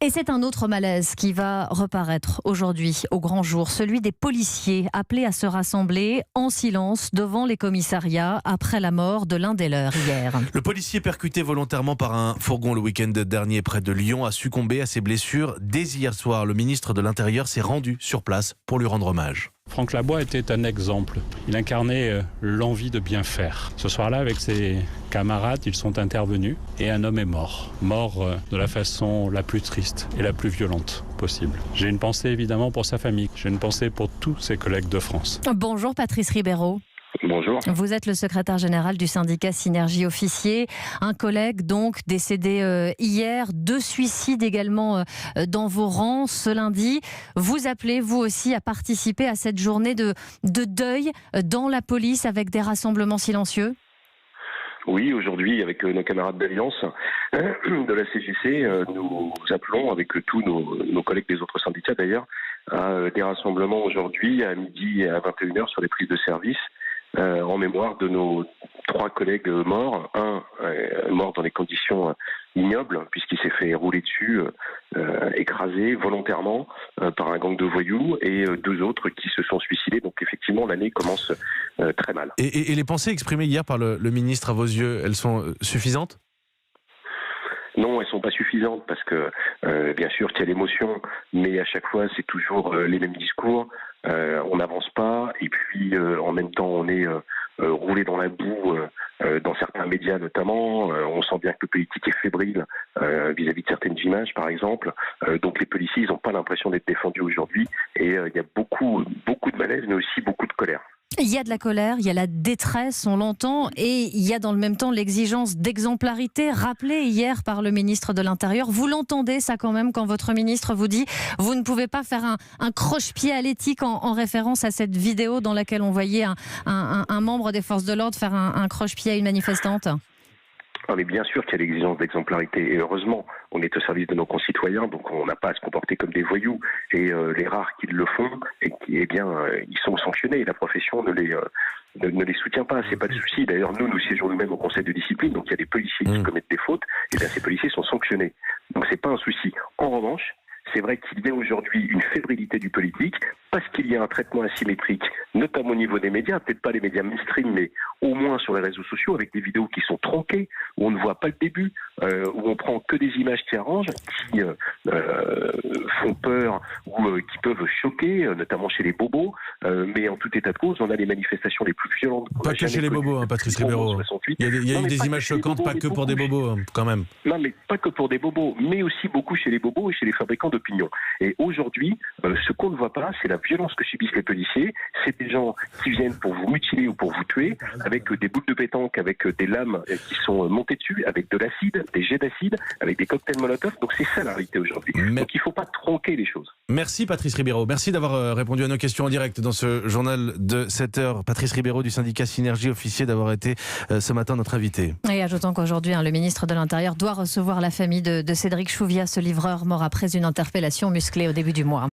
Et c'est un autre malaise qui va reparaître aujourd'hui au grand jour, celui des policiers appelés à se rassembler en silence devant les commissariats après la mort de l'un des leurs hier. Le policier percuté volontairement par un fourgon le week-end dernier près de Lyon a succombé à ses blessures dès hier soir. Le ministre de l'Intérieur s'est rendu sur place pour lui rendre hommage. Franck Labois était un exemple. Il incarnait l'envie de bien faire. Ce soir-là, avec ses camarades, ils sont intervenus et un homme est mort. Mort de la façon la plus triste et la plus violente possible. J'ai une pensée évidemment pour sa famille. J'ai une pensée pour tous ses collègues de France. Bonjour Patrice Ribeiro. Bonjour. Vous êtes le secrétaire général du syndicat Synergie Officiers. Un collègue donc décédé hier, 2 suicides également dans vos rangs ce lundi. Vous appelez vous aussi à participer à cette journée de deuil dans la police avec des rassemblements silencieux ? Oui, aujourd'hui, avec nos camarades d'Alliance de la CGC, nous appelons avec tous nos collègues des autres syndicats d'ailleurs à des rassemblements aujourd'hui à midi et à 21h sur les prises de service. En mémoire de nos 3 collègues morts, un mort dans des conditions ignobles puisqu'il s'est fait rouler dessus, écrasé volontairement par un gang de voyous, et 2 autres qui se sont suicidés. Donc effectivement l'année commence très mal. Et les pensées exprimées hier par le ministre à vos yeux, elles sont suffisantes ? Non, elles sont pas suffisantes parce que bien sûr qu'il y a l'émotion, mais à chaque fois c'est toujours les mêmes discours. On n'avance pas, et puis en même temps on est roulé dans la boue dans certains médias notamment. On sent bien que le politique est fébrile vis-à-vis de certaines images par exemple. Donc les policiers ils n'ont pas l'impression d'être défendus aujourd'hui, et il y a beaucoup de malaise mais aussi beaucoup de colère. Il y a de la colère, il y a la détresse, on l'entend, et il y a dans le même temps l'exigence d'exemplarité rappelée hier par le ministre de l'Intérieur. Vous l'entendez ça quand même quand votre ministre vous dit « Vous ne pouvez pas faire un croche-pied à l'éthique » en référence à cette vidéo dans laquelle on voyait un membre des forces de l'ordre faire un croche-pied à une manifestante ? Ah, mais bien sûr qu'il y a l'exigence d'exemplarité, et heureusement, on est au service de nos concitoyens, donc on n'a pas à se comporter comme des voyous, et les rares qui le font, ils sont sanctionnés, la profession ne les soutient pas, c'est pas de souci. D'ailleurs nous siégeons nous-mêmes au conseil de discipline, donc il y a des policiers qui commettent des fautes, et bien ces policiers sont sanctionnés, donc c'est pas un souci. En revanche, c'est vrai qu'il y a aujourd'hui une fébrilité du politique parce qu'il y a un traitement asymétrique, notamment au niveau des médias, peut-être pas les médias mainstream, mais au moins sur les réseaux sociaux, avec des vidéos qui sont tronquées, où on ne voit pas le début, où on prend que des images qui arrangent, qui font peur ou qui peuvent choquer, notamment chez les bobos. Mais en tout état de cause, on a les manifestations les plus violentes. Pas que chez les bobos, Patrice Ribeiro. Il y a eu des images choquantes, pas que pour des bobos, quand même. Non, mais pas que pour des bobos, mais aussi beaucoup chez les bobos et chez les fabricants d'opinion. Et aujourd'hui, ce qu'on ne voit pas, c'est la violence que subissent les policiers. C'est des gens qui viennent pour vous mutiler ou pour vous tuer, avec des boules de pétanque, avec des lames qui sont montées dessus, avec de l'acide, des jets d'acide, avec des cocktails Molotov. Donc c'est ça la réalité aujourd'hui. Donc il ne faut pas tronquer les choses. Merci Patrice Ribeiro. Merci d'avoir répondu à nos questions en direct dans ce journal de 7h. Patrice Ribeiro du syndicat Synergie Officiers d'avoir été ce matin notre invité. Et ajoutons qu'aujourd'hui, le ministre de l'Intérieur doit recevoir la famille de Cédric Chouviat, ce livreur mort après une interpellation musclée au début du mois.